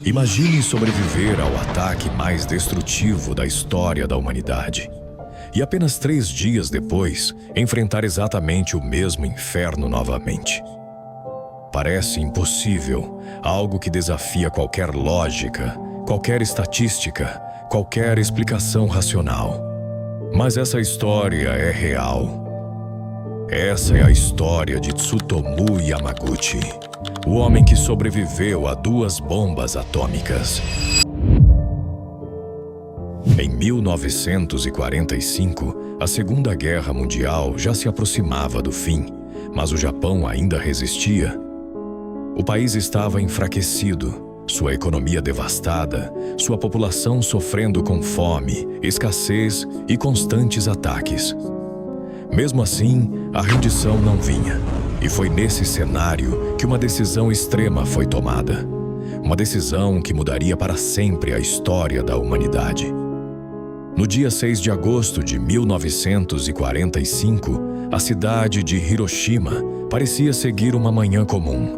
Imagine sobreviver ao ataque mais destrutivo da história da humanidade. E apenas 3 dias depois, enfrentar exatamente o mesmo inferno novamente. Parece impossível, algo que desafia qualquer lógica, qualquer estatística, qualquer explicação racional. Mas essa história é real. Essa é a história de Tsutomu Yamaguchi, o homem que sobreviveu a 2 bombas atômicas. Em 1945, a Segunda Guerra Mundial já se aproximava do fim, mas o Japão ainda resistia. O país estava enfraquecido, sua economia devastada, sua população sofrendo com fome, escassez e constantes ataques. Mesmo assim, a rendição não vinha, e foi nesse cenário que uma decisão extrema foi tomada. Uma decisão que mudaria para sempre a história da humanidade. No dia 6 de agosto de 1945, a cidade de Hiroshima parecia seguir uma manhã comum.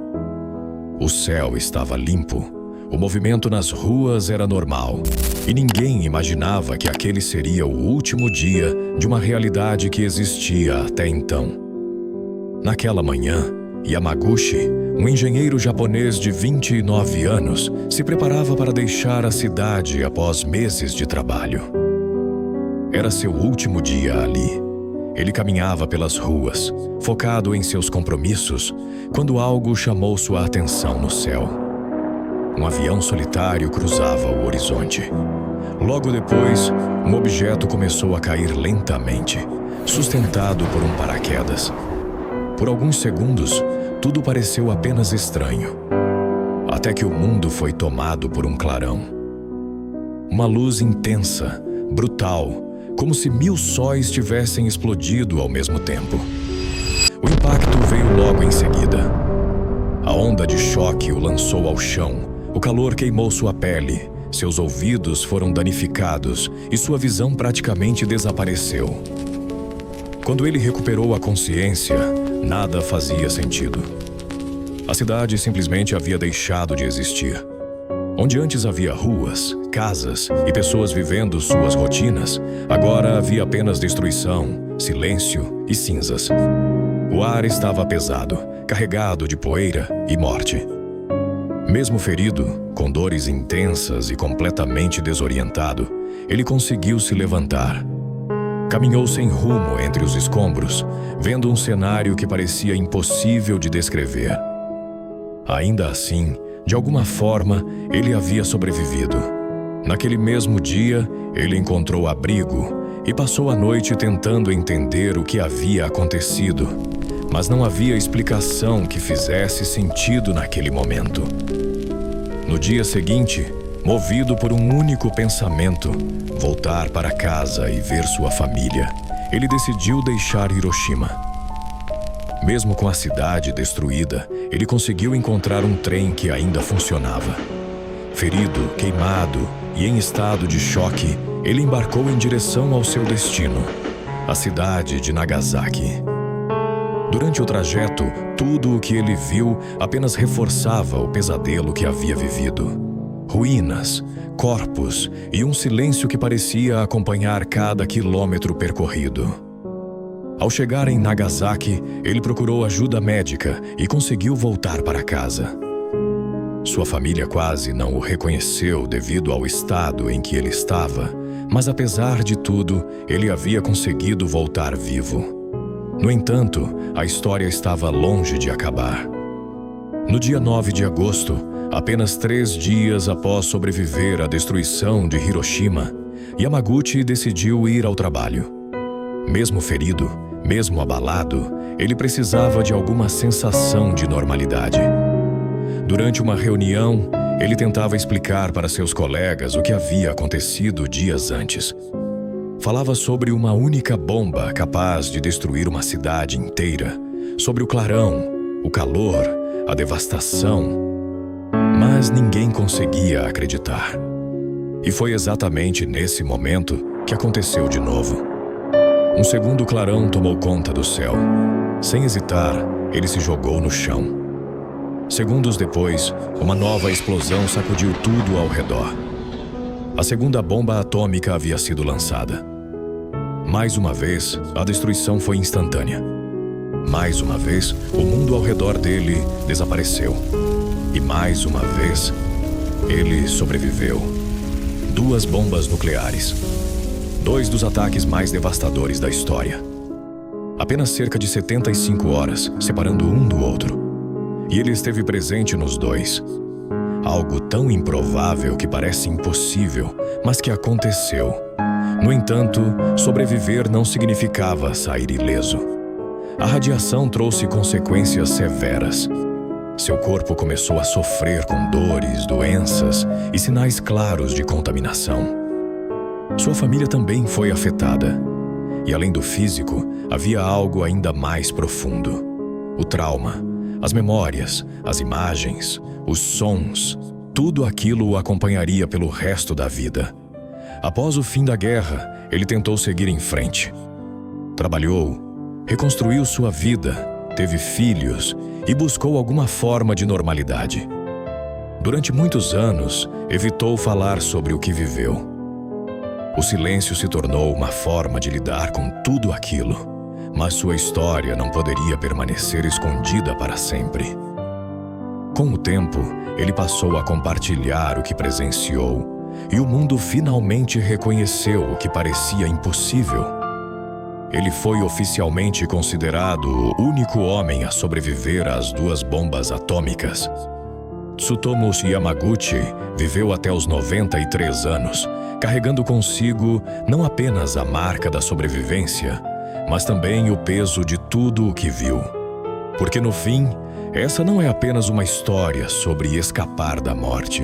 O céu estava limpo, o movimento nas ruas era normal, e ninguém imaginava que aquele seria o último dia de uma realidade que existia até então. Naquela manhã, Yamaguchi, um engenheiro japonês de 29 anos, se preparava para deixar a cidade após meses de trabalho. Era seu último dia ali. Ele caminhava pelas ruas, focado em seus compromissos, quando algo chamou sua atenção no céu. Um avião solitário cruzava o horizonte. Logo depois, um objeto começou a cair lentamente, sustentado por um paraquedas. Por alguns segundos, tudo pareceu apenas estranho, até que o mundo foi tomado por um clarão. Uma luz intensa, brutal, como se 1000 sóis tivessem explodido ao mesmo tempo. O impacto veio logo em seguida. A onda de choque o lançou ao chão. O calor queimou sua pele, seus ouvidos foram danificados e sua visão praticamente desapareceu. Quando ele recuperou a consciência, nada fazia sentido. A cidade simplesmente havia deixado de existir. Onde antes havia ruas, casas e pessoas vivendo suas rotinas, agora havia apenas destruição, silêncio e cinzas. O ar estava pesado, carregado de poeira e morte. Mesmo ferido, com dores intensas e completamente desorientado, ele conseguiu se levantar. Caminhou sem rumo entre os escombros, vendo um cenário que parecia impossível de descrever. Ainda assim, de alguma forma, ele havia sobrevivido. Naquele mesmo dia, ele encontrou abrigo e passou a noite tentando entender o que havia acontecido, mas não havia explicação que fizesse sentido naquele momento. No dia seguinte, movido por um único pensamento, voltar para casa e ver sua família, ele decidiu deixar Hiroshima. Mesmo com a cidade destruída, ele conseguiu encontrar um trem que ainda funcionava. Ferido, queimado e em estado de choque, ele embarcou em direção ao seu destino, a cidade de Nagasaki. Durante o trajeto, tudo o que ele viu apenas reforçava o pesadelo que havia vivido. Ruínas, corpos e um silêncio que parecia acompanhar cada quilômetro percorrido. Ao chegar em Nagasaki, ele procurou ajuda médica e conseguiu voltar para casa. Sua família quase não o reconheceu devido ao estado em que ele estava, mas apesar de tudo, ele havia conseguido voltar vivo. No entanto, a história estava longe de acabar. No dia 9 de agosto, apenas 3 dias após sobreviver à destruição de Hiroshima, Yamaguchi decidiu ir ao trabalho. Mesmo ferido, mesmo abalado, ele precisava de alguma sensação de normalidade. Durante uma reunião, ele tentava explicar para seus colegas o que havia acontecido dias antes. Falava sobre uma única bomba capaz de destruir uma cidade inteira, sobre o clarão, o calor, a devastação. Mas ninguém conseguia acreditar. E foi exatamente nesse momento que aconteceu de novo. Um segundo clarão tomou conta do céu. Sem hesitar, ele se jogou no chão. Segundos depois, uma nova explosão sacudiu tudo ao redor. A segunda bomba atômica havia sido lançada. Mais uma vez, a destruição foi instantânea. Mais uma vez, o mundo ao redor dele desapareceu. E mais uma vez, ele sobreviveu. 2 bombas nucleares. 2 dos ataques mais devastadores da história. Apenas cerca de 75 horas, separando um do outro. E ele esteve presente nos 2. Algo tão improvável que parece impossível, mas que aconteceu. No entanto, sobreviver não significava sair ileso. A radiação trouxe consequências severas. Seu corpo começou a sofrer com dores, doenças e sinais claros de contaminação. Sua família também foi afetada. E além do físico, havia algo ainda mais profundo. O trauma, as memórias, as imagens, os sons, tudo aquilo o acompanharia pelo resto da vida. Após o fim da guerra, ele tentou seguir em frente. Trabalhou, reconstruiu sua vida, teve filhos e buscou alguma forma de normalidade. Durante muitos anos, evitou falar sobre o que viveu. O silêncio se tornou uma forma de lidar com tudo aquilo, mas sua história não poderia permanecer escondida para sempre. Com o tempo, ele passou a compartilhar o que presenciou, e o mundo finalmente reconheceu o que parecia impossível. Ele foi oficialmente considerado o único homem a sobreviver às 2 bombas atômicas. Tsutomu Yamaguchi viveu até os 93 anos, carregando consigo não apenas a marca da sobrevivência, mas também o peso de tudo o que viu. Porque no fim, essa não é apenas uma história sobre escapar da morte.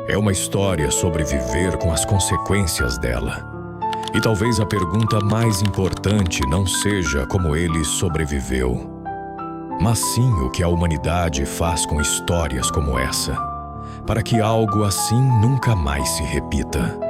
É uma história sobre viver com as consequências dela. E talvez a pergunta mais importante não seja como ele sobreviveu, mas sim o que a humanidade faz com histórias como essa, para que algo assim nunca mais se repita.